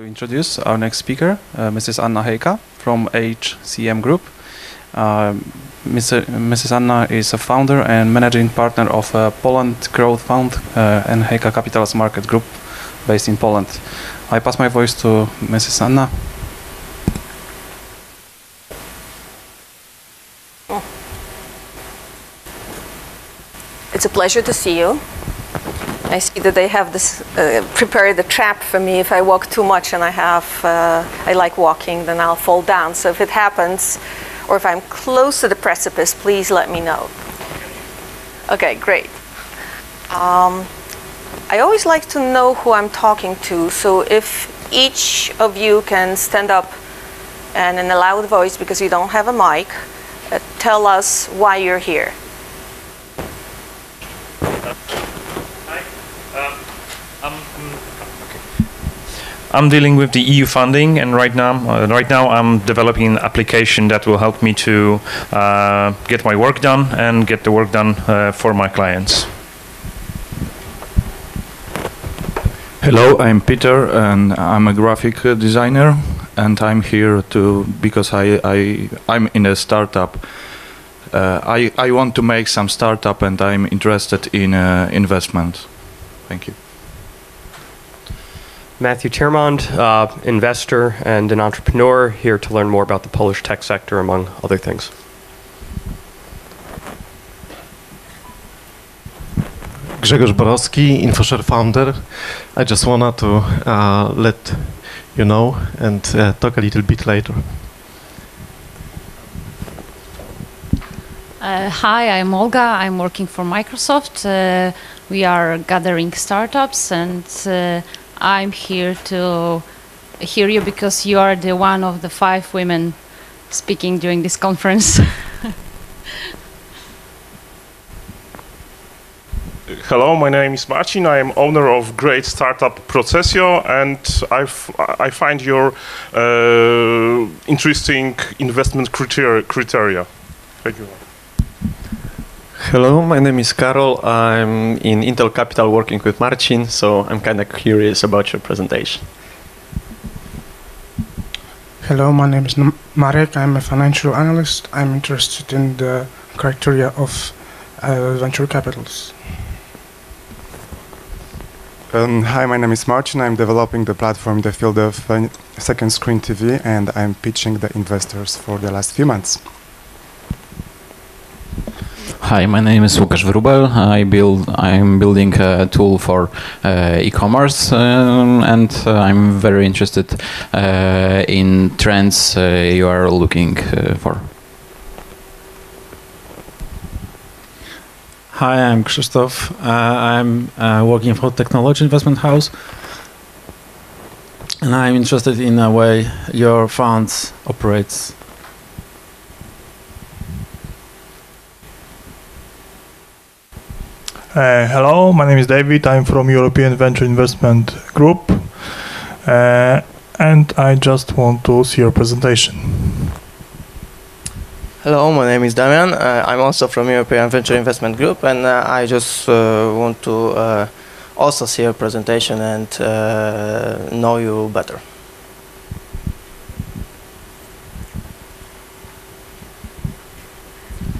introduce our next speaker, Mrs. Anna Hejka from HCM Group. Mrs. Anna is a founder and managing partner of Poland Growth Fund and Hejka Capital's Market Group based in Poland. I pass my voice to Mrs. Anna. It's a pleasure to see you. I see that they have this prepared a trap for me. If I walk too much and I like walking, then I'll fall down. So if it happens, or if I'm close to the precipice, please let me know. Okay, great. I always like to know who I'm talking to. So if each of you can stand up and in a loud voice, because you don't have a mic, tell us why you're here. I'm dealing with the EU funding, and right now I'm developing an application that will help me to get my work done and get the work done for my clients. Hello, I'm Peter, and I'm a graphic designer, and I'm here because I'm in a startup. I want to make some startup, and I'm interested in investment. Thank you. Matthew Tiermond, investor and an entrepreneur, here to learn more about the Polish tech sector, among other things. Grzegorz Borowski, InfoShare founder. I just wanted to let you know and talk a little bit later. Hi, I'm Olga. I'm working for Microsoft. We are gathering startups, and I'm here to hear you because you are the one of the 5 women speaking during this conference. Hello, my name is Marcin. I am owner of great startup Procesio, and I find your interesting investment criteria. Thank you. Hello, my name is Karol. I'm in Intel Capital working with Marcin, so I'm kind of curious about your presentation. Hello, my name is Marek. I'm a financial analyst. I'm interested in the criteria of venture capitals. Hi, my name is Marcin. I'm developing the platform in the field of second screen TV, and I'm pitching the investors for the last few months. Hi, my name is Łukasz Wróbel. I'm building a tool for e-commerce, and I'm very interested in trends you are looking for. Hi, I'm Krzysztof. I'm working for Technology Investment House, and I'm interested in the way your funds operates. Hello, my name is David. I'm from European Venture Investment Group, and I just want to see your presentation. Hello, my name is Damian. I'm also from European Venture Investment Group, and I just want to also see your presentation and know you better.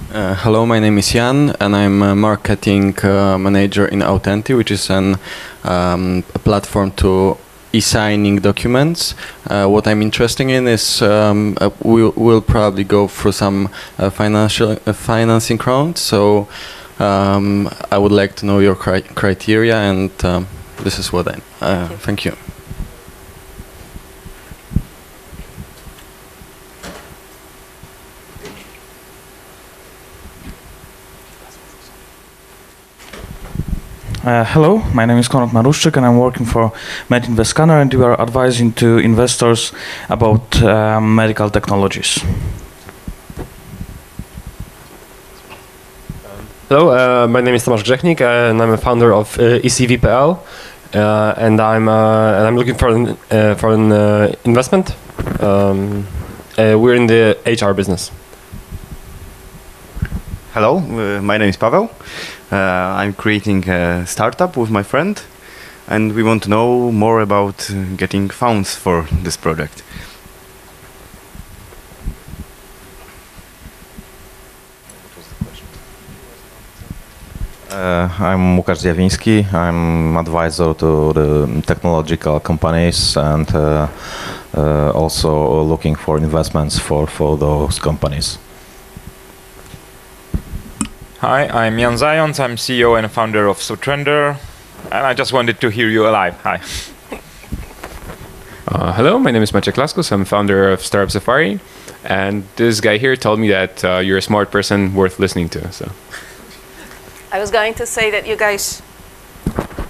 Hello, my name is Jan, and I'm a marketing manager in Authenty, which is a platform to e-signing documents. What I'm interested in is we'll probably go through some financing rounds. So I would like to know your criteria, and this is what thank you. Hello, my name is Konrad Maruszczyk, and I'm working for MedInvest Scanner, and we are advising to investors about medical technologies. Hello, my name is Tomasz Grzechnik, and I'm a founder of ECV.pl, and I'm looking for an investment. We're in the HR business. Hello, my name is Paweł. I'm creating a startup with my friend. and we want to know more about getting funds for this project. I'm Łukasz Zjawiński. I'm advisor to the technological companies and also looking for investments for those companies. Hi, I'm Jan Zając. I'm CEO and founder of Sotrender, and I just wanted to hear you alive. Hi. Hello, my name is Maciek Laskus. I'm founder of Startup Safari, and this guy here told me that you're a smart person worth listening to. So. I was going to say that you guys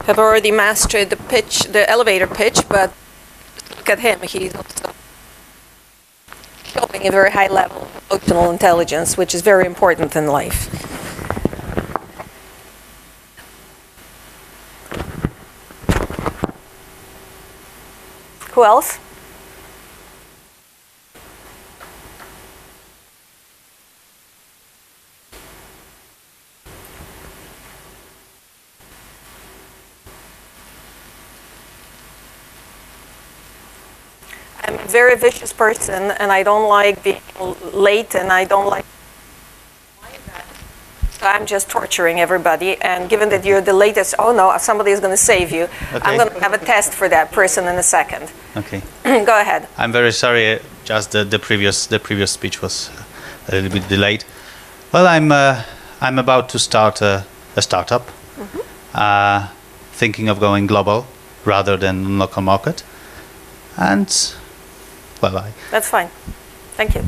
have already mastered the pitch, the elevator pitch, but look at him. He's also showing a very high level of emotional intelligence, which is very important in life. Who else? I'm a very vicious person, and I don't like being late, and I don't like. So I'm just torturing everybody, and given that you're the latest, oh no, somebody is going to save you. Okay. I'm going to have a test for that person in a second. Okay. Go ahead. I'm very sorry. Just the previous speech was a little bit delayed. Well, I'm about to start a startup, thinking of going global rather than local market, and well, That's fine. Thank you.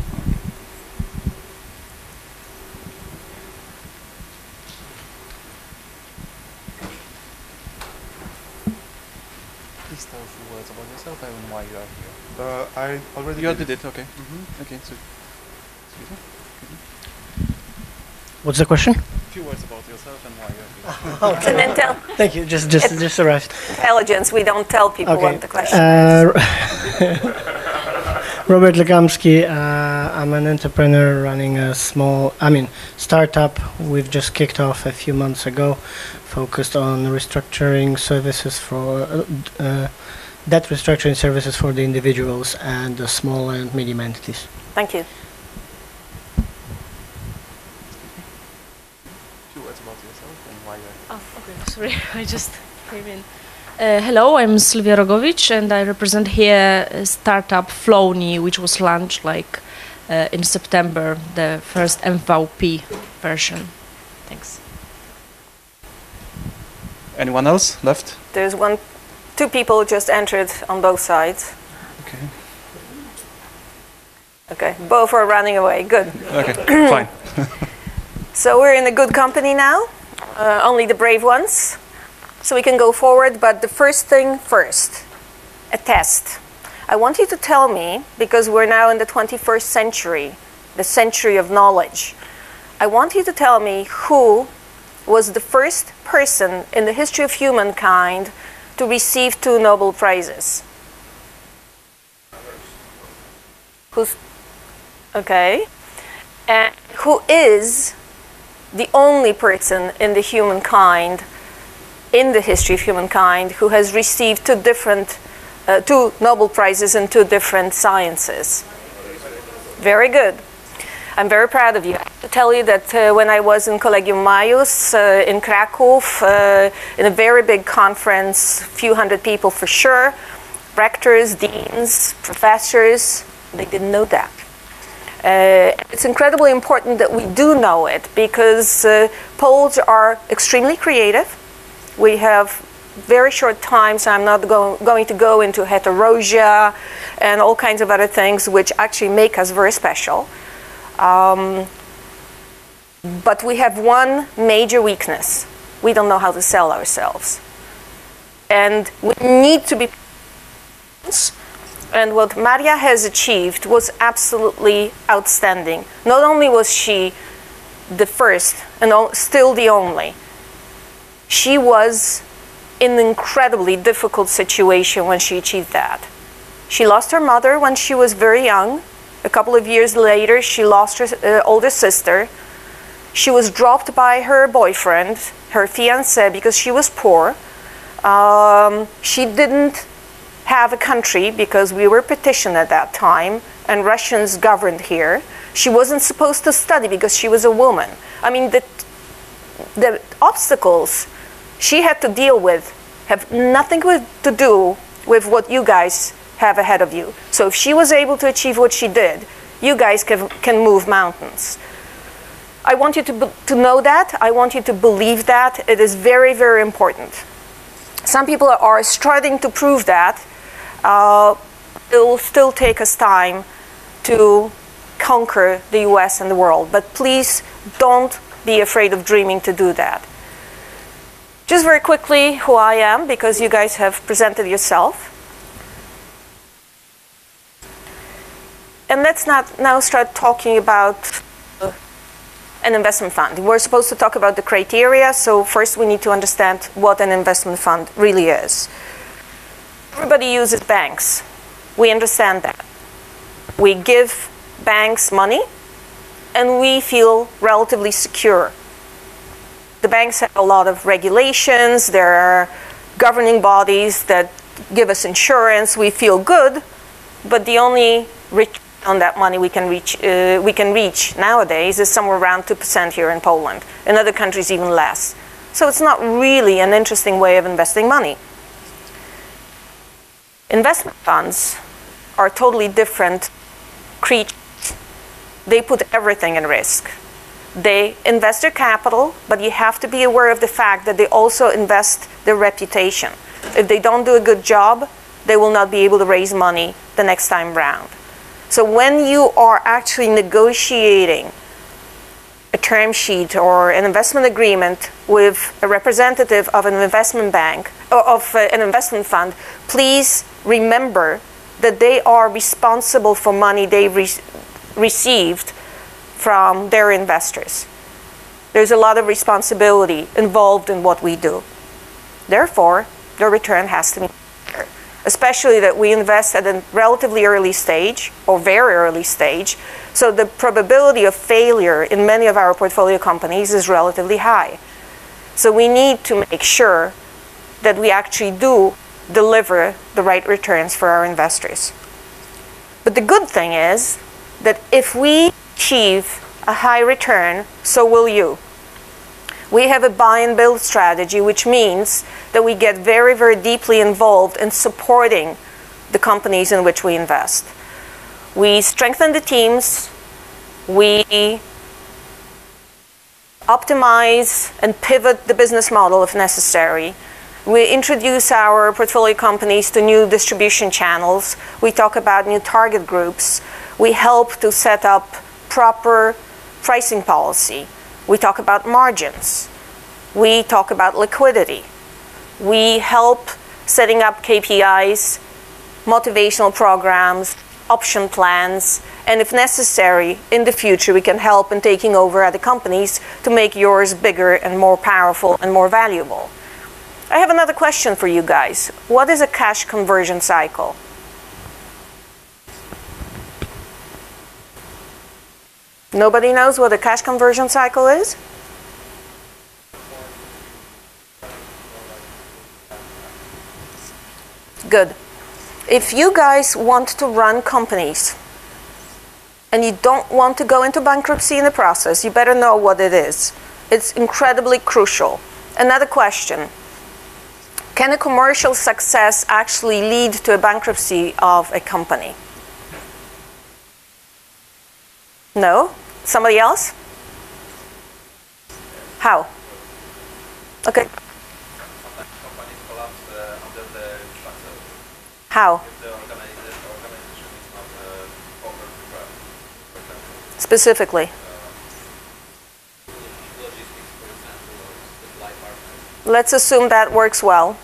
Please tell a few words about yourself and why you are here. I already did it. Okay. Okay. So, excuse me. What's the question? A few words about yourself and why you are here. Okay. And then tell. Thank you. Just arrived. Intelligence. We don't tell people what the question is. Robert Legamski. I'm an entrepreneur running a startup. We've just kicked off a few months ago, focused on restructuring services for debt restructuring services for the individuals and the small and medium entities. Thank you. Few words about yourself and why you are here. Oh, okay. Sorry, I just came in. Hello, I'm Sylwia Rogowicz, and I represent here a startup Flowni, which was launched in September, the first MVP version. Thanks. Anyone else left? There's two people just entered on both sides. Okay. Okay, both are running away. Good. Okay, fine. So we're in a good company now. Only the brave ones. So we can go forward, but the first thing first, a test. I want you to tell me, because we're now in the 21st century, the century of knowledge, I want you to tell me who was the first person in the history of humankind to receive 2 Nobel Prizes. Who's, okay. And who is the only person in the humankind in the history of humankind who has received 2 Nobel Prizes in 2 different sciences. Very good. I'm very proud of you. I have to tell you that when I was in Collegium Majus in Krakow, in a very big conference, few hundred people for sure, rectors, deans, professors, they didn't know that. It's incredibly important that we do know it, because Poles are extremely creative. We have very short time, so I'm not going to go into heterosia and all kinds of other things which actually make us very special. But we have one major weakness. We don't know how to sell ourselves. And we need to be... And what Maria has achieved was absolutely outstanding. Not only was she the first and still the only, she was in an incredibly difficult situation when she achieved that. She lost her mother when she was very young. A couple of years later, she lost her older sister. She was dropped by her boyfriend, her fiancé, because she was poor. She didn't have a country because we were petitioned at that time and Russians governed here. She wasn't supposed to study because she was a woman. I mean, the obstacles she had to deal with have nothing to do with what you guys have ahead of you. So if she was able to achieve what she did, you guys can move mountains. I want you to know that. I want you to believe that. It is very, very important. Some people are starting to prove that. It will still take us time to conquer the US and the world. But please don't be afraid of dreaming to do that. Just very quickly who I am, because you guys have presented yourself. And let's now start talking about an investment fund. We're supposed to talk about the criteria, so first we need to understand what an investment fund really is. Everybody uses banks. We understand that. We give banks money, and we feel relatively secure. The banks have a lot of regulations. There are governing bodies that give us insurance. We feel good, but the only return on that money we can reach nowadays is somewhere around 2% here in Poland. In other countries, even less. So it's not really an interesting way of investing money. Investment funds are totally different creatures. They put everything in risk. They invest their capital, but you have to be aware of the fact that they also invest their reputation. If they don't do a good job, they will not be able to raise money the next time round. So when you are actually negotiating a term sheet or an investment agreement with a representative of an investment bank or of an investment fund, please remember that they are responsible for money they received from their investors. There's a lot of responsibility involved in what we do. Therefore, the return has to be fair, especially that we invest at a relatively early stage or very early stage, so the probability of failure in many of our portfolio companies is relatively high. So we need to make sure that we actually do deliver the right returns for our investors. But the good thing is that if we achieve a high return, so will you. We have a buy and build strategy, which means that we get very, very deeply involved in supporting the companies in which we invest. We strengthen the teams, we optimize and pivot the business model if necessary. We introduce our portfolio companies to new distribution channels. We talk about new target groups. We help to set up proper pricing policy. We talk about margins. We talk about liquidity. We help setting up KPIs, motivational programs, option plans, and if necessary, in the future, we can help in taking over other companies to make yours bigger and more powerful and more valuable. I have another question for you guys. What is a cash conversion cycle? Nobody knows what a cash conversion cycle is? Good. If you guys want to run companies and you don't want to go into bankruptcy in the process, you better know what it is. It's incredibly crucial. Another question. Can a commercial success actually lead to a bankruptcy of a company? No? Somebody else? How? Okay. How? Specifically. Let's assume that works well.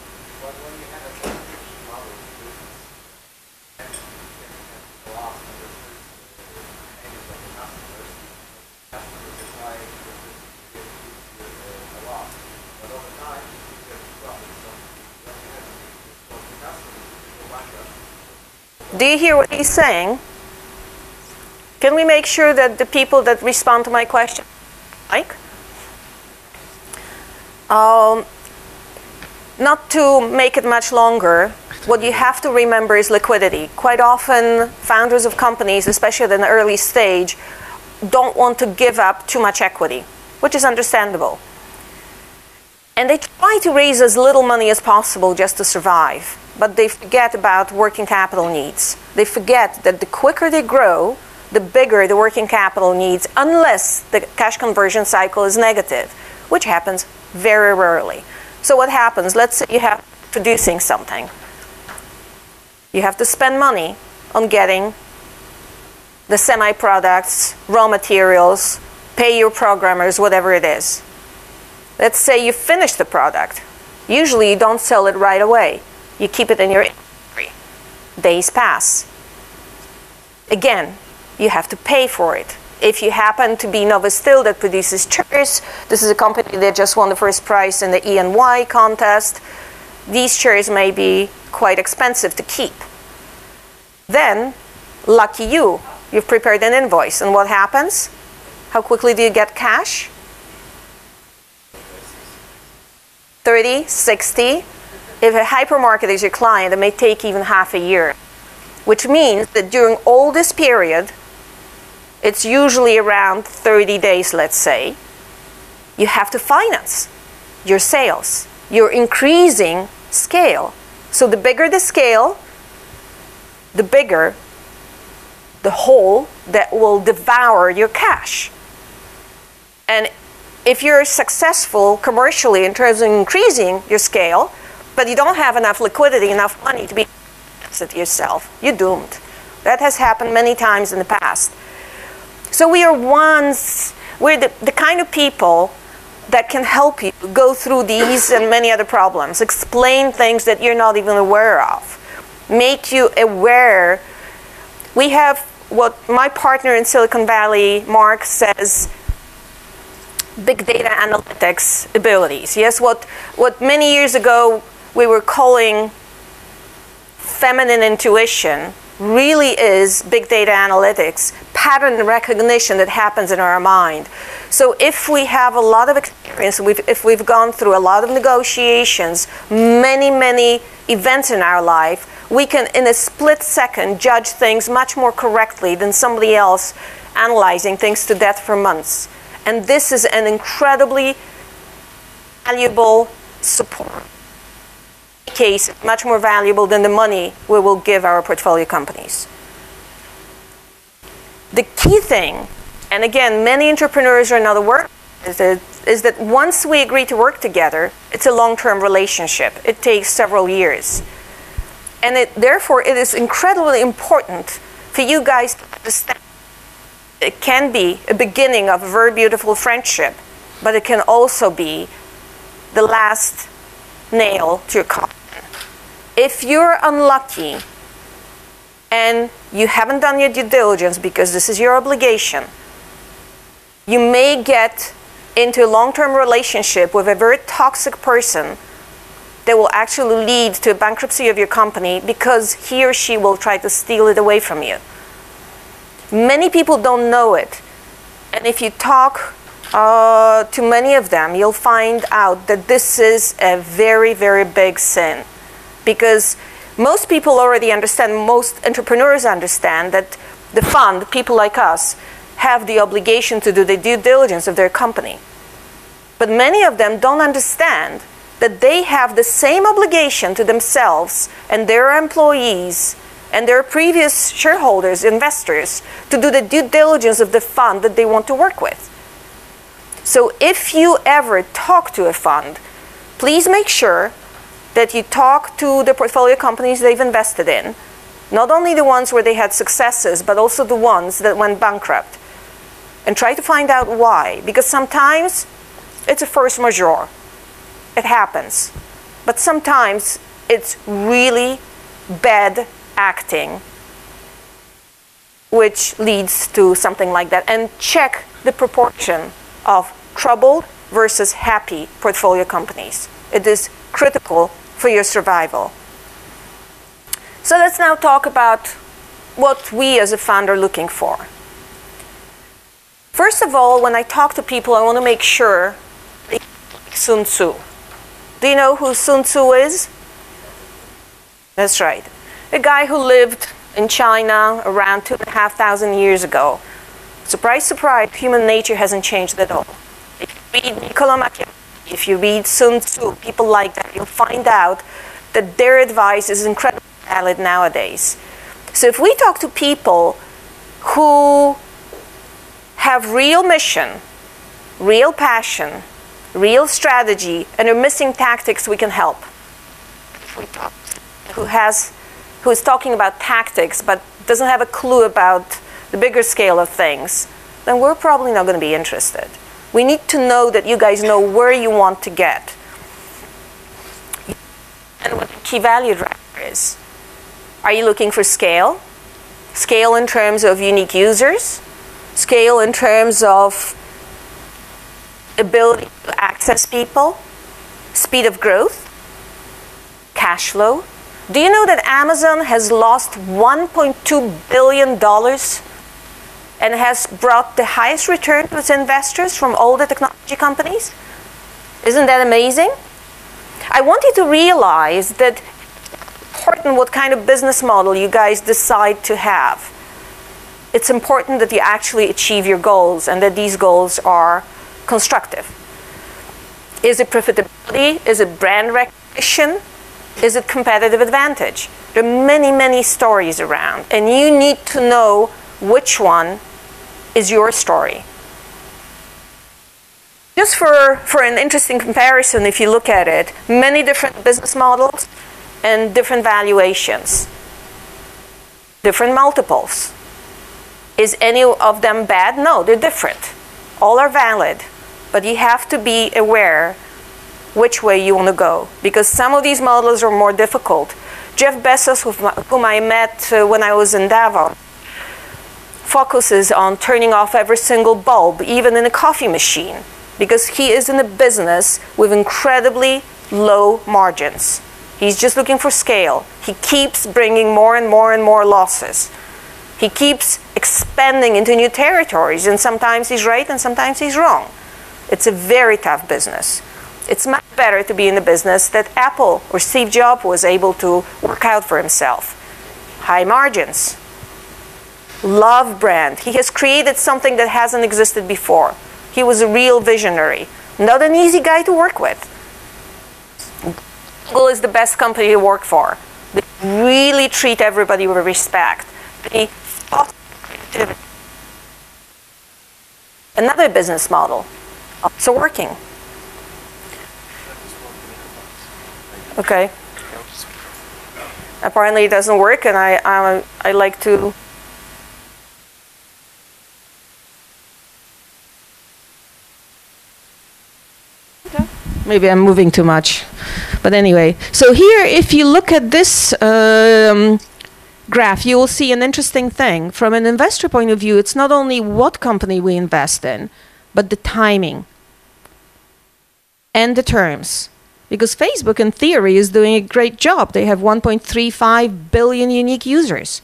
Do you hear what he's saying? Can we make sure that the people that respond to my question, Mike? not to make it much longer, what you have to remember is liquidity. Quite often, founders of companies, especially at an early stage, don't want to give up too much equity, which is understandable. And they try to raise as little money as possible just to survive, but they forget about working capital needs. They forget that the quicker they grow, the bigger the working capital needs, unless the cash conversion cycle is negative, which happens very rarely. So what happens? Let's say you have producing something. You have to spend money on getting the semi-products, raw materials, pay your programmers, whatever it is. Let's say you finish the product. Usually you don't sell it right away. You keep it in your inventory. Days pass. Again, you have to pay for it. If you happen to be Novostil that produces chairs, this is a company that just won the first prize in the E&Y contest, these chairs may be quite expensive to keep. Then, lucky you, you've prepared an invoice. And what happens? How quickly do you get cash? 30, 60. If a hypermarket is your client, it may take even half a year. Which means that during all this period, it's usually around 30 days, let's say, you have to finance your sales. You're increasing scale. So the bigger the scale, the bigger the hole that will devour your cash. And if you're successful commercially in terms of increasing your scale, but you don't have enough liquidity, enough money to be it yourself, you're doomed. That has happened many times in the past. So we're the kind of people that can help you go through these and many other problems, explain things that you're not even aware of, make you aware. We have what my partner in Silicon Valley, Mark, says, big data analytics abilities. Yes, what many years ago we were calling feminine intuition really is big data analytics, pattern recognition that happens in our mind. So if we have a lot of experience, if we've gone through a lot of negotiations, many events in our life, we can in a split second judge things much more correctly than somebody else analyzing things to death for months. And this is an incredibly valuable support. Case much more valuable than the money we will give our portfolio companies. The key thing, and again, many entrepreneurs are not aware, is that once we agree to work together, it's a long-term relationship. It takes several years. And therefore, it is incredibly important for you guys to understand it can be a beginning of a very beautiful friendship, but it can also be the last nail to your coffin. If you're unlucky and you haven't done your due diligence because this is your obligation, you may get into a long-term relationship with a very toxic person that will actually lead to a bankruptcy of your company because he or she will try to steal it away from you. Many people don't know it. And if you talk to many of them, you'll find out that this is a very big sin. Because most people already understand, most entrepreneurs understand that the fund, people like us, have the obligation to do the due diligence of their company. But many of them don't understand that they have the same obligation to themselves and their employees and their previous shareholders, investors, to do the due diligence of the fund that they want to work with. So if you ever talk to a fund, please make sure that you talk to the portfolio companies they've invested in, not only the ones where they had successes, but also the ones that went bankrupt. And try to find out why. Because sometimes it's a force majeure. It happens. But sometimes it's really bad acting, which leads to something like that. And check the proportion of troubled versus happy portfolio companies. It is critical for your survival. So let's now talk about what we as a fund are looking for. First of all, when I talk to people, I want to make sure they like Sun Tzu. Do you know who Sun Tzu is? That's right. A guy who lived in China around 2,500 years ago. Surprise, surprise, human nature hasn't changed at all. If you read Niccolo Machiavelli, if you read Sun Tzu, people like that, you'll find out that their advice is incredibly valid nowadays. So if we talk to people who have real mission, real passion, real strategy, and are missing tactics, we can help. If we talk who is talking about tactics but doesn't have a clue about the bigger scale of things, then we're probably not going to be interested. We need to know that you guys know where you want to get and what the key value driver is. Are you looking for scale? Scale in terms of unique users? Scale in terms of ability to access people? Speed of growth? Cash flow? Do you know that Amazon has lost $1.2 billion and has brought the highest return to its investors from all the technology companies? Isn't that amazing? I want you to realize that it's important what kind of business model you guys decide to have. It's important that you actually achieve your goals and that these goals are constructive. Is it profitability? Is it brand recognition? Is it competitive advantage? There are many, many stories around, and you need to know which one is your story. Just for an interesting comparison, if you look at it, many different business models and different valuations, different multiples. Is any of them bad? No, they're different. All are valid, but you have to be aware which way you want to go, because some of these models are more difficult. Jeff Bezos, whom I met when I was in Davos, focuses on turning off every single bulb, even in a coffee machine, because he is in a business with incredibly low margins. He's just looking for scale. He keeps bringing more and more and more losses. He keeps expanding into new territories, and sometimes he's right and sometimes he's wrong. It's a very tough business. It's much better to be in the business that Apple or Steve Jobs was able to work out for himself. High margins. Love brand. He has created something that hasn't existed before. He was a real visionary. Not an easy guy to work with. Google is the best company to work for. They really treat everybody with respect. They foster creativity. Another business model. Also working. Okay. Apparently it doesn't work, and I like to. Maybe I'm moving too much. But anyway, so here, if you look at this graph, you will see an interesting thing. From an investor point of view, it's not only what company we invest in, but the timing and the terms. Because Facebook, in theory, is doing a great job. They have 1.35 billion unique users.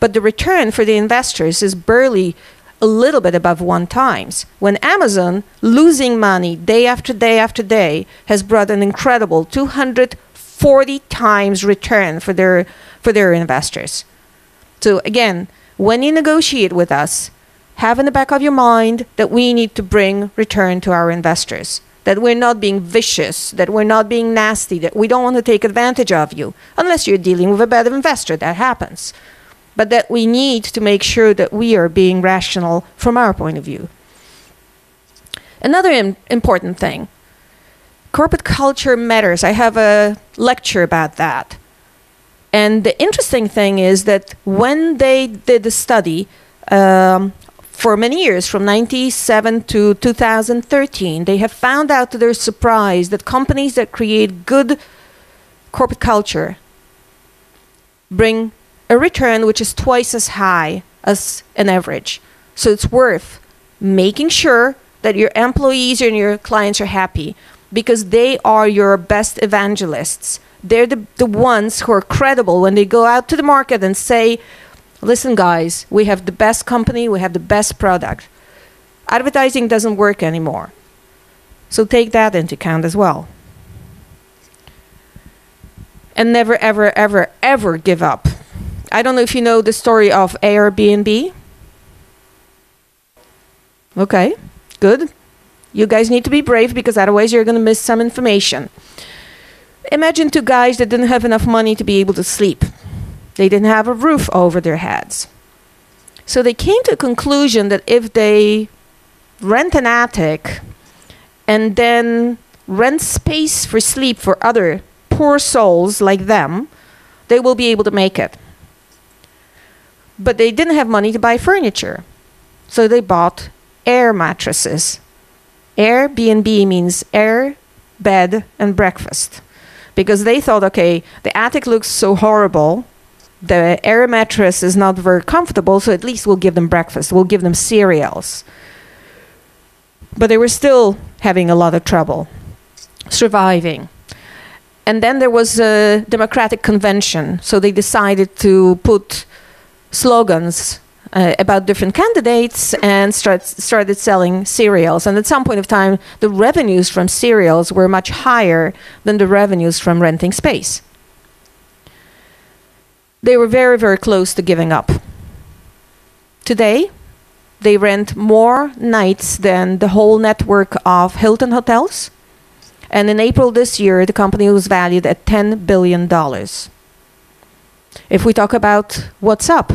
But the return for the investors is barely a little bit above 1 times. When Amazon, losing money day after day after day, has brought an incredible 240 times return for their investors. So again, when you negotiate with us, have in the back of your mind that we need to bring return to our investors. That we're not being vicious, that we're not being nasty, that we don't want to take advantage of you, unless you're dealing with a bad investor, that happens. But that we need to make sure that we are being rational from our point of view. Another important thing, corporate culture matters. I have a lecture about that. And the interesting thing is that when they did the study, for many years, from 1997 to 2013, they have found out to their surprise that companies that create good corporate culture bring a return which is twice as high as an average. So it's worth making sure that your employees and your clients are happy, because they are your best evangelists. They're the ones who are credible when they go out to the market and say, listen, guys, we have the best company, we have the best product. Advertising doesn't work anymore. So take that into account as well. and never, ever, ever, ever give up. I don't know if you know the story of Airbnb. Okay, good. You guys need to be brave because otherwise you're going to miss some information. Imagine two guys that didn't have enough money to be able to sleep. They didn't have a roof over their heads. So they came to a conclusion that if they rent an attic and then rent space for sleep for other poor souls like them, they will be able to make it. But they didn't have money to buy furniture. So they bought air mattresses. Airbnb means air, bed, and breakfast. Because they thought, okay, the attic looks so horrible, the air mattress is not very comfortable, so at least we'll give them breakfast, we'll give them cereals. But they were still having a lot of trouble surviving. And then there was a democratic convention, so they decided to put slogans about different candidates and started selling cereals. And at some point of time, the revenues from cereals were much higher than the revenues from renting space. They were very, very close to giving up. Today, they rent more nights than the whole network of Hilton hotels. And in April this year, the company was valued at $10 billion. If we talk about what's up,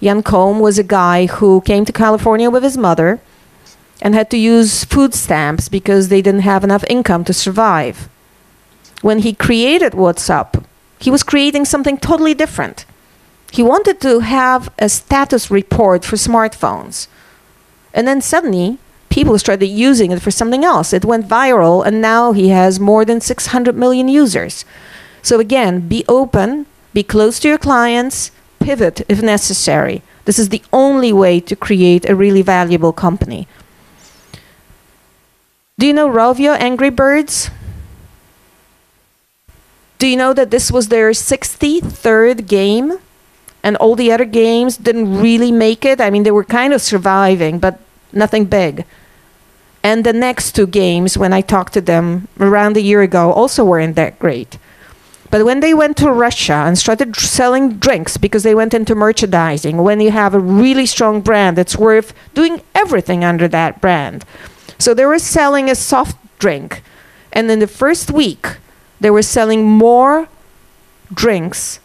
Jan Koum was a guy who came to California with his mother and had to use food stamps because they didn't have enough income to survive. When he created What's Up, he was creating something totally different. He wanted to have a status report for smartphones. And then suddenly, people started using it for something else. It went viral, and now he has more than 600 million users. So again, be open, be close to your clients, pivot if necessary. This is the only way to create a really valuable company. Do you know Rovio, Angry Birds? Do you know that this was their 63rd game? And all the other games didn't really make it? I mean, they were kind of surviving, but nothing big. And the next two games, when I talked to them around a year ago, also weren't that great. But when they went to Russia and started selling drinks because they went into merchandising, when you have a really strong brand, it's worth doing everything under that brand. So they were selling a soft drink. And in the first week, they were selling more drinks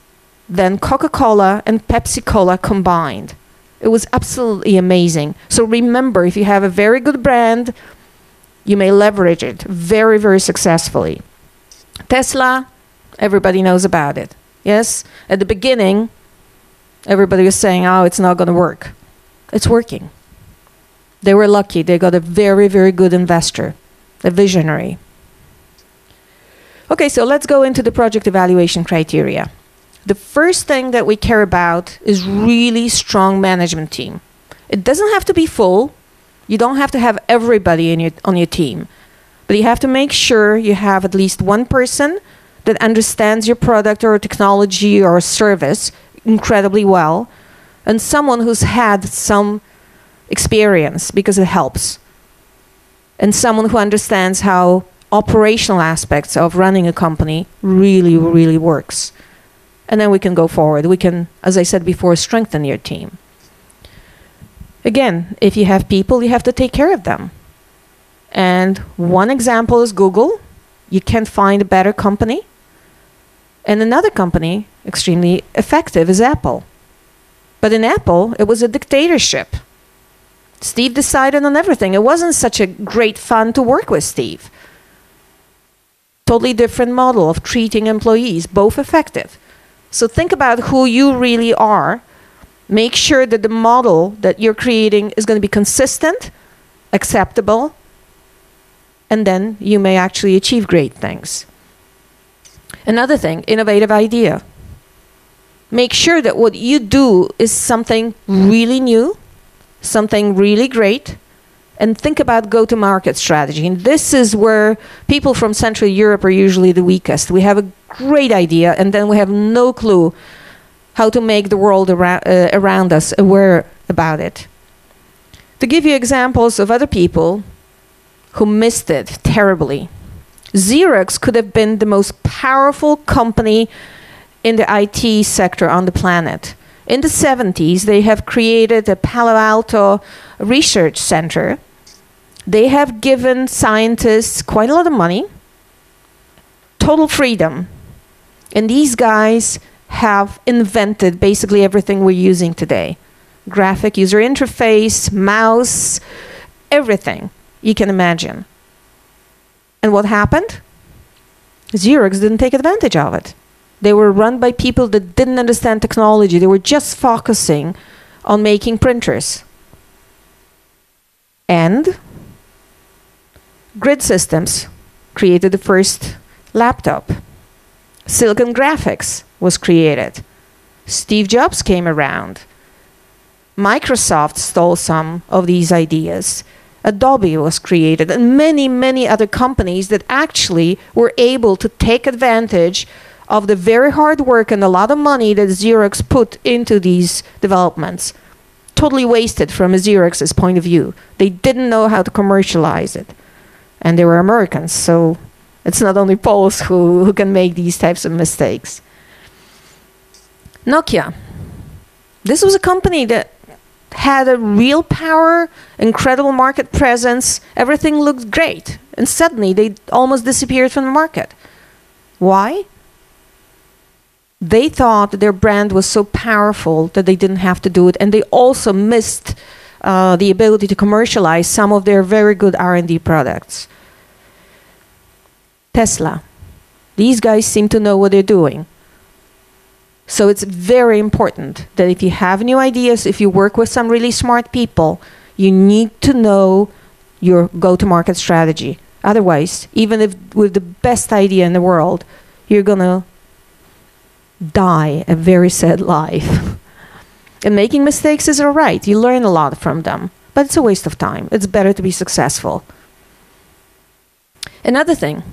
than Coca-Cola and Pepsi-Cola combined. It was absolutely amazing. So remember, if you have a very good brand, you may leverage it very, very successfully. Tesla, everybody knows about it. Yes? At the beginning, everybody was saying, oh, it's not going to work. It's working. They were lucky. They got a very, very good investor, a visionary. Okay, so let's go into the project evaluation criteria. The first thing that we care about is really strong management team. It doesn't have to be full. You don't have to have everybody on your team. But you have to make sure you have at least one person that understands your product or technology or service incredibly well, and someone who's had some experience, because it helps, and someone who understands how operational aspects of running a company really, really works. And then we can go forward. We can, as I said before, strengthen your team. Again, if you have people, you have to take care of them. And one example is Google. You can't find a better company. And another company, extremely effective, is Apple. But in Apple, it was a dictatorship. Steve decided on everything. It wasn't such a great fun to work with Steve. Totally different model of treating employees, both effective. So think about who you really are. Make sure that the model that you're creating is going to be consistent, acceptable, and then you may actually achieve great things. Another thing, innovative idea. Make sure that what you do is something really new, something really great, and think about go-to-market strategy. And this is where people from Central Europe are usually the weakest. We have a great idea, and then we have no clue how to make the world around us aware about it. To give you examples of other people who missed it terribly, Xerox could have been the most powerful company in the IT sector on the planet. In the 70s, they have created a Palo Alto research center. They have given scientists quite a lot of money, total freedom. And these guys have invented basically everything we're using today. Graphic user interface, mouse, everything you can imagine. And what happened? Xerox didn't take advantage of it. They were run by people that didn't understand technology. They were just focusing on making printers. And Grid Systems created the first laptop. Silicon Graphics was created. Steve Jobs came around. Microsoft stole some of these ideas. Adobe was created, and many, many other companies that actually were able to take advantage of the very hard work and a lot of money that Xerox put into these developments. Totally wasted from a Xerox's point of view. They didn't know how to commercialize it. And they were Americans, so it's not only Poles who can make these types of mistakes. Nokia. This was a company that had a real power, incredible market presence. Everything looked great. And suddenly they almost disappeared from the market. Why? They thought that their brand was so powerful that they didn't have to do it. And they also missed the ability to commercialize some of their very good R&D products. Tesla. These guys seem to know what they're doing. So it's very important that if you have new ideas, if you work with some really smart people, you need to know your go-to-market strategy. Otherwise, even if with the best idea in the world, you're going to die a very sad life. And making mistakes is all right. You learn a lot from them. But it's a waste of time. It's better to be successful. Another thing,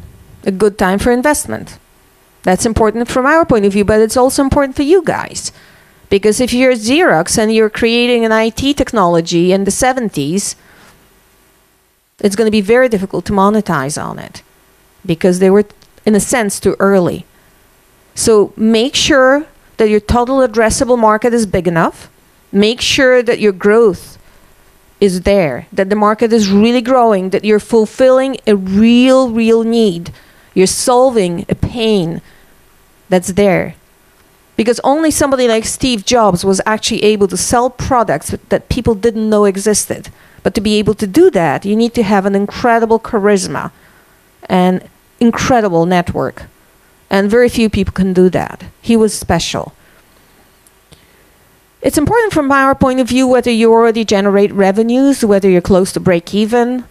a good time for investment. That's important from our point of view, but it's also important for you guys. Because if you're Xerox and you're creating an IT technology in the 70s, it's going to be very difficult to monetize on it. Because they were, in a sense, too early. So make sure that your total addressable market is big enough. Make sure that your growth is there, that the market is really growing, that you're fulfilling a real need. You're solving a pain that's there. Because only somebody like Steve Jobs was actually able to sell products that people didn't know existed. But to be able to do that, you need to have an incredible charisma and incredible network. And very few people can do that. He was special. It's important from our point of view whether you already generate revenues, whether you're close to break even,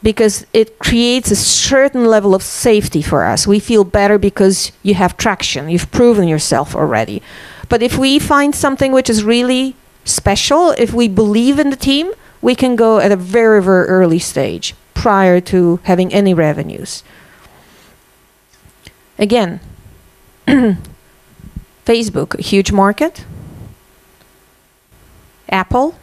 because it creates a certain level of safety for us. We feel better because you have traction. You've proven yourself already. But if we find something which is really special, if we believe in the team, we can go at a very, very early stage prior to having any revenues. Again, Facebook, a huge market. Apple.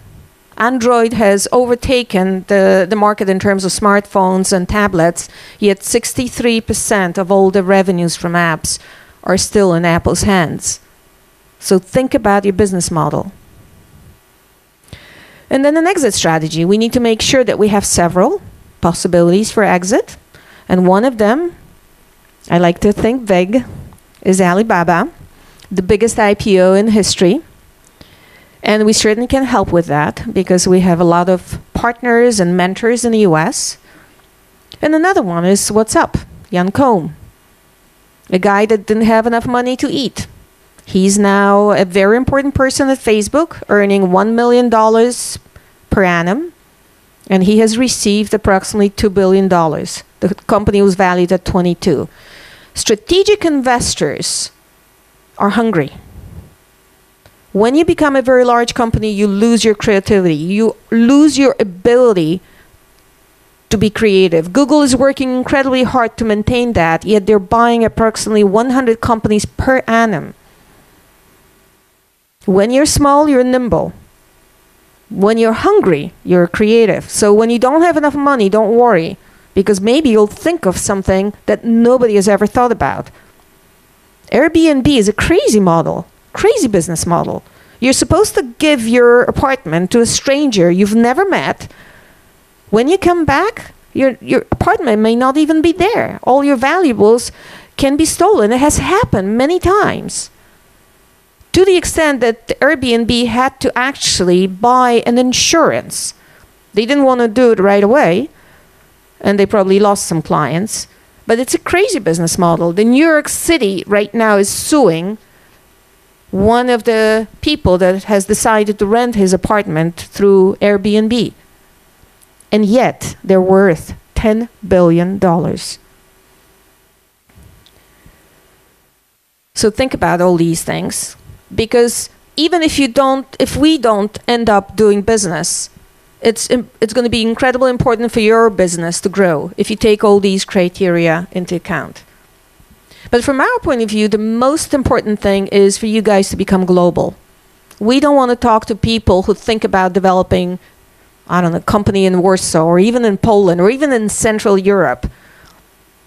Android has overtaken the market in terms of smartphones and tablets, yet 63% of all the revenues from apps are still in Apple's hands. So think about your business model. And then an exit strategy. We need to make sure that we have several possibilities for exit. And one of them, I like to think big, is Alibaba, the biggest IPO in history. And we certainly can help with that because we have a lot of partners and mentors in the US. And another one is WhatsApp, Jan Koum, a guy that didn't have enough money to eat. He's now a very important person at Facebook, earning $1 million per annum. And he has received approximately $2 billion. The company was valued at 22. Strategic investors are hungry. When you become a very large company, you lose your creativity. You lose your ability to be creative. Google is working incredibly hard to maintain that, yet they're buying approximately 100 companies per annum. When you're small, you're nimble. When you're hungry, you're creative. So when you don't have enough money, don't worry, because maybe you'll think of something that nobody has ever thought about. Airbnb is a crazy model, crazy business model. You're supposed to give your apartment to a stranger you've never met. When you come back, your apartment may not even be there. All your valuables can be stolen. It has happened many times. To the extent that the Airbnb had to actually buy an insurance. They didn't want to do it right away, and they probably lost some clients. But it's a crazy business model. The New York City right now is suing one of the people that has decided to rent his apartment through Airbnb. And yet, they're worth $10 billion. So think about all these things. Because even if we don't end up doing business, it's going to be incredibly important for your business to grow if you take all these criteria into account. But from our point of view, the most important thing is for you guys to become global. We don't want to talk to people who think about developing, I don't know, a company in Warsaw or even in Poland or even in Central Europe.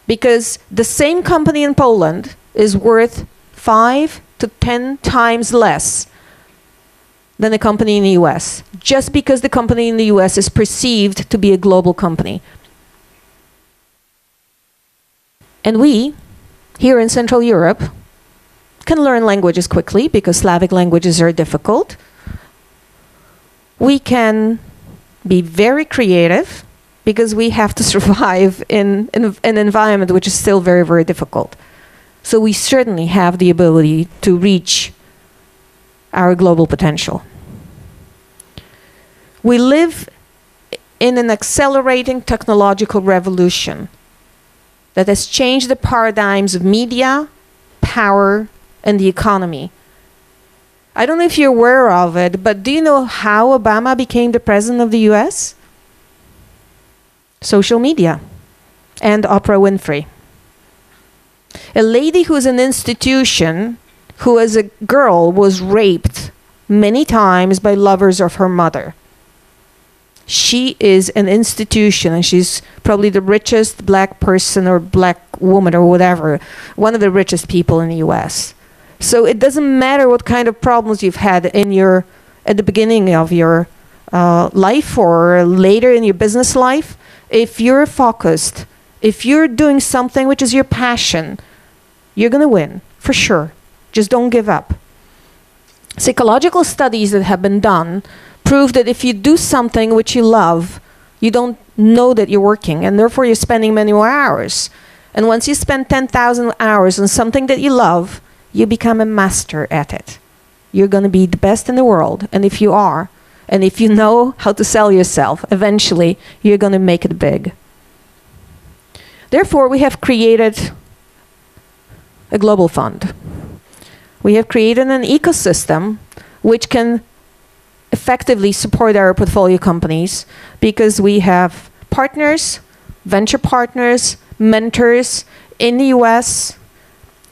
Because the same company in Poland is worth 5 to 10 times less than a company in the US, just because the company in the US is perceived to be a global company. And we, here in Central Europe, can learn languages quickly because Slavic languages are difficult. We can be very creative because we have to survive in an environment which is still very, very difficult. So we certainly have the ability to reach our global potential. We live in an accelerating technological revolution that has changed the paradigms of media, power, and the economy. I don't know if you're aware of it, but do you know how Obama became the president of the US? Social media and Oprah Winfrey. A lady who's an institution, who as a girl was raped many times by lovers of her mother. She is an institution, and she's probably the richest black person or black woman or whatever, one of the richest people in the US. So it doesn't matter what kind of problems you've had at the beginning of your life or later in your business life. If you're focused, if you're doing something which is your passion, you're going to win, for sure. Just don't give up. Psychological studies that have been done prove that if you do something which you love, you don't know that you're working, and therefore you're spending many more hours. And once you spend 10,000 hours on something that you love, you become a master at it. You're going to be the best in the world. And if you are, and if you know how to sell yourself, eventually you're going to make it big. Therefore, we have created a global fund. We have created an ecosystem which can effectively support our portfolio companies because we have partners, venture partners, mentors in the US,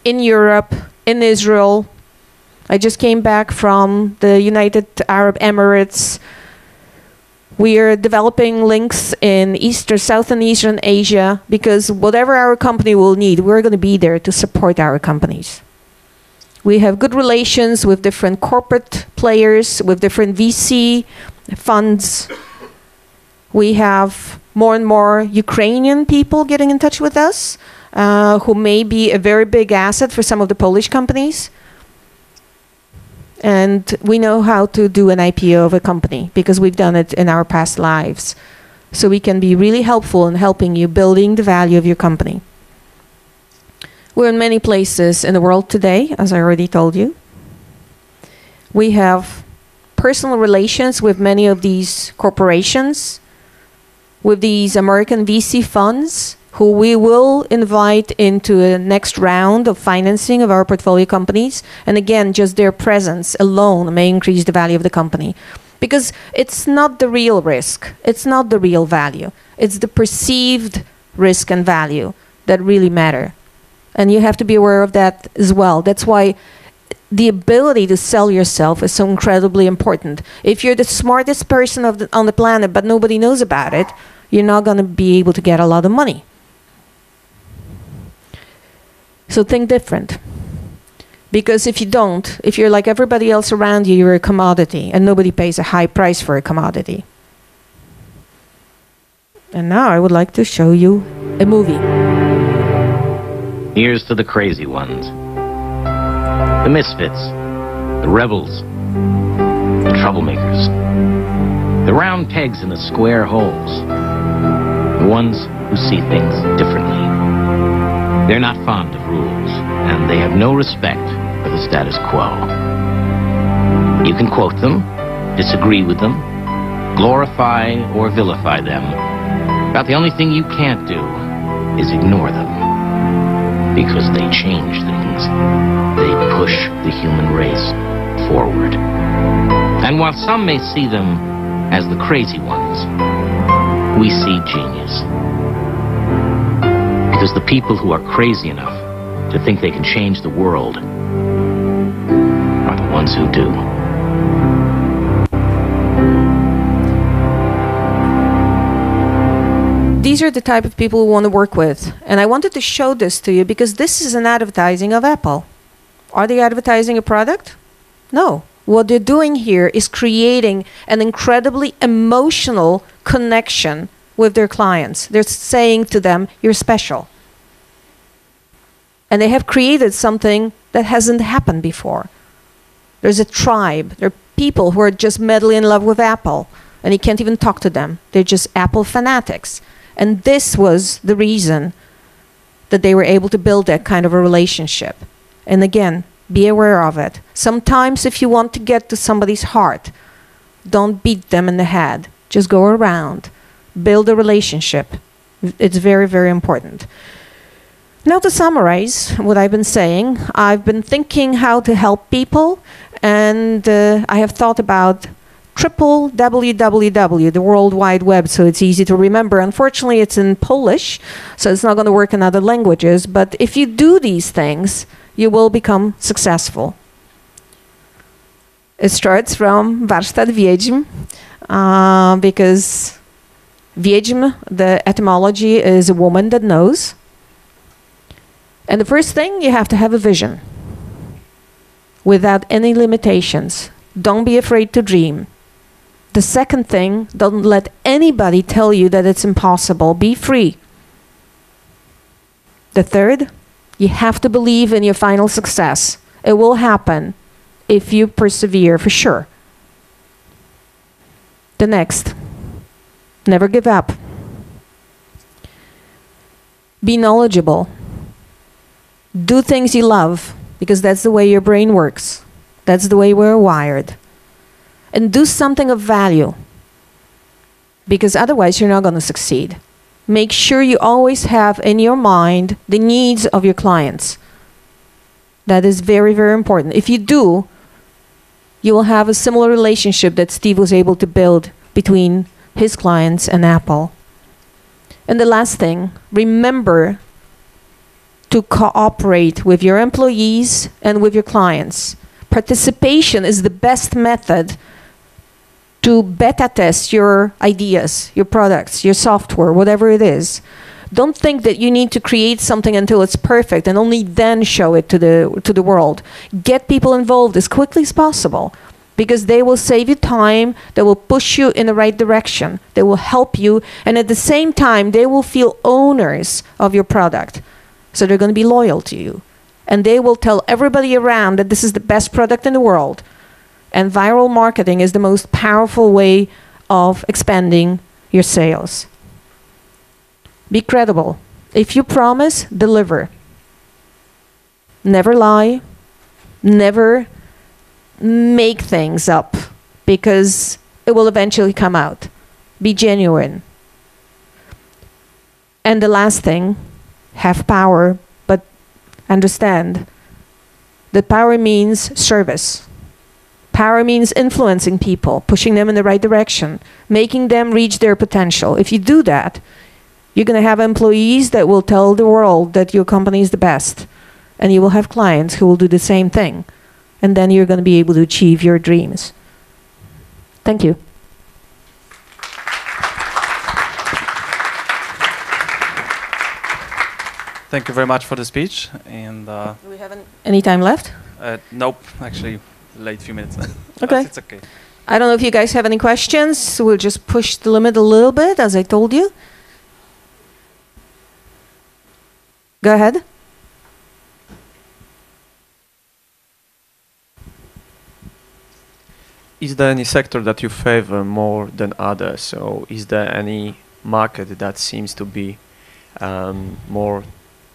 in Europe, in Israel. I just came back from the United Arab Emirates. We are developing links in South and Eastern Asia because whatever our company will need, we're going to be there to support our companies. We have good relations with different corporate players, with different VC funds. We have more and more Ukrainian people getting in touch with us, who may be a very big asset for some of the Polish companies. And we know how to do an IPO of a company because we've done it in our past lives. So we can be really helpful in helping you building the value of your company. We're in many places in the world today, as I already told you. We have personal relations with many of these corporations, with these American VC funds, who we will invite into a next round of financing of our portfolio companies. And again, just their presence alone may increase the value of the company. Because it's not the real risk. It's not the real value. It's the perceived risk and value that really matter. And you have to be aware of that as well. That's why the ability to sell yourself is so incredibly important. If you're the smartest person on the planet, but nobody knows about it, you're not going to be able to get a lot of money. So think different. Because if you don't, if you're like everybody else around you, you're a commodity, and nobody pays a high price for a commodity. And now I would like to show you a movie. Here's to the crazy ones, the misfits, the rebels, the troublemakers, the round pegs in the square holes, the ones who see things differently. They're not fond of rules, and they have no respect for the status quo. You can quote them, disagree with them, glorify or vilify them, but the only thing you can't do is ignore them. Because they change things. They push the human race forward. And while some may see them as the crazy ones, we see genius. Because the people who are crazy enough to think they can change the world are the ones who do. These are the type of people we want to work with. And I wanted to show this to you because this is an advertising of Apple. Are they advertising a product? No. What they're doing here is creating an incredibly emotional connection with their clients. They're saying to them, you're special. And they have created something that hasn't happened before. There's a tribe. There are people who are just madly in love with Apple. And you can't even talk to them. They're just Apple fanatics. And this was the reason that they were able to build that kind of a relationship. And again, be aware of it. Sometimes if you want to get to somebody's heart, don't beat them in the head. Just go around. Build a relationship. It's very, very important. Now to summarize what I've been saying, I've been thinking how to help people, and I have thought about triple www, the World Wide Web, so it's easy to remember. Unfortunately, it's in Polish, so it's not going to work in other languages. But if you do these things, you will become successful. It starts from Warsztat Wiedźm, because Wiedźm, the etymology is a woman that knows. And the first thing, you have to have a vision without any limitations. Don't be afraid to dream. The second thing, don't let anybody tell you that it's impossible. Be free. The third, you have to believe in your final success. It will happen if you persevere, for sure. The next, never give up. Be knowledgeable. Do things you love, because that's the way your brain works. That's the way we're wired. And do something of value, because otherwise you're not going to succeed. Make sure you always have in your mind the needs of your clients. That is very, very important. If you do, you will have a similar relationship that Steve was able to build between his clients and Apple. And the last thing, remember to cooperate with your employees and with your clients. Participation is the best method to beta test your ideas, your products, your software, whatever it is. Don't think that you need to create something until it's perfect and only then show it to the world. Get people involved as quickly as possible, because they will save you time, they will push you in the right direction, they will help you, and at the same time, they will feel owners of your product. So they're going to be loyal to you. And they will tell everybody around that this is the best product in the world. And viral marketing is the most powerful way of expanding your sales. Be credible. If you promise, deliver. Never lie. Never make things up, because it will eventually come out. Be genuine. And the last thing, have power, but understand that power means service. Power means influencing people, pushing them in the right direction, making them reach their potential. If you do that, you're going to have employees that will tell the world that your company is the best. And you will have clients who will do the same thing. And then you're going to be able to achieve your dreams. Thank you. Thank you very much for the speech. And do we have any time left? Nope, actually, late few minutes. Okay. It's okay. I don't know if you guys have any questions. We'll just push the limit a little bit, as I told you. Go ahead. Is there any sector that you favor more than others? So is there any market that seems to be more,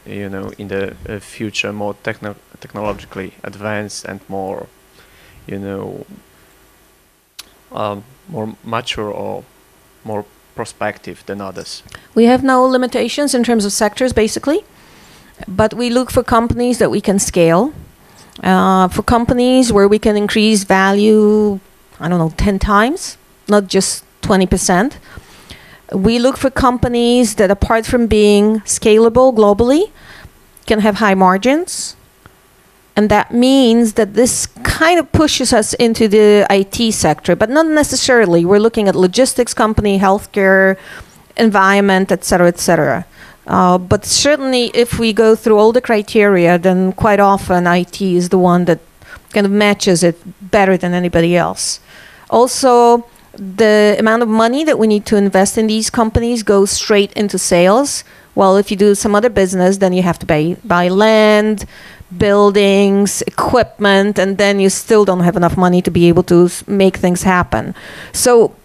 you know, in the future, more technologically advanced and more, you know, more mature or more prospective than others? We have no limitations in terms of sectors, basically, but we look for companies that we can scale, for companies where we can increase value, I don't know, 10 times, not just 20%. We look for companies that, apart from being scalable globally, can have high margins. And that means that this kind of pushes us into the IT sector, but not necessarily. We're looking at logistics company, healthcare, environment, et cetera, but certainly if we go through all the criteria, then quite often IT is the one that kind of matches it better than anybody else. Also, the amount of money that we need to invest in these companies goes straight into sales. Well, if you do some other business, then you have to buy land, buildings, equipment, and then you still don't have enough money to be able to make things happen. So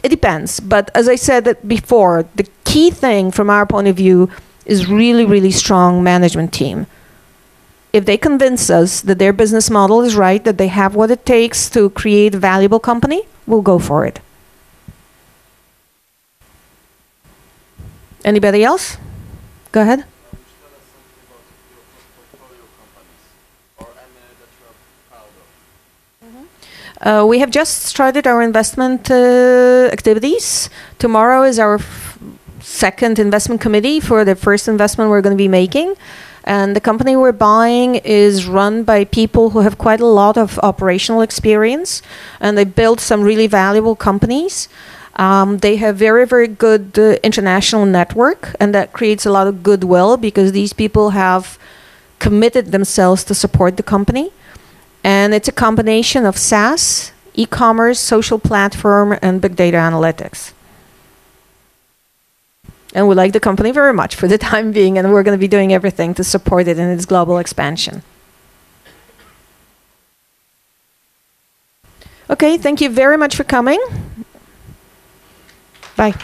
it depends. But as I said before, the key thing from our point of view is really, really strong management team. If they convince us that their business model is right, that they have what it takes to create a valuable company, we'll go for it. Anybody else? Go ahead. We have just started our investment activities. Tomorrow is our second investment committee for the first investment we're going to be making. And the company we're buying is run by people who have quite a lot of operational experience, and they built some really valuable companies. They have very, very good international network, and that creates a lot of goodwill because these people have committed themselves to support the company. And it's a combination of SaaS, e-commerce, social platform, and big data analytics. And we like the company very much for the time being, and we're going to be doing everything to support it in its global expansion. Okay, thank you very much for coming. Bye.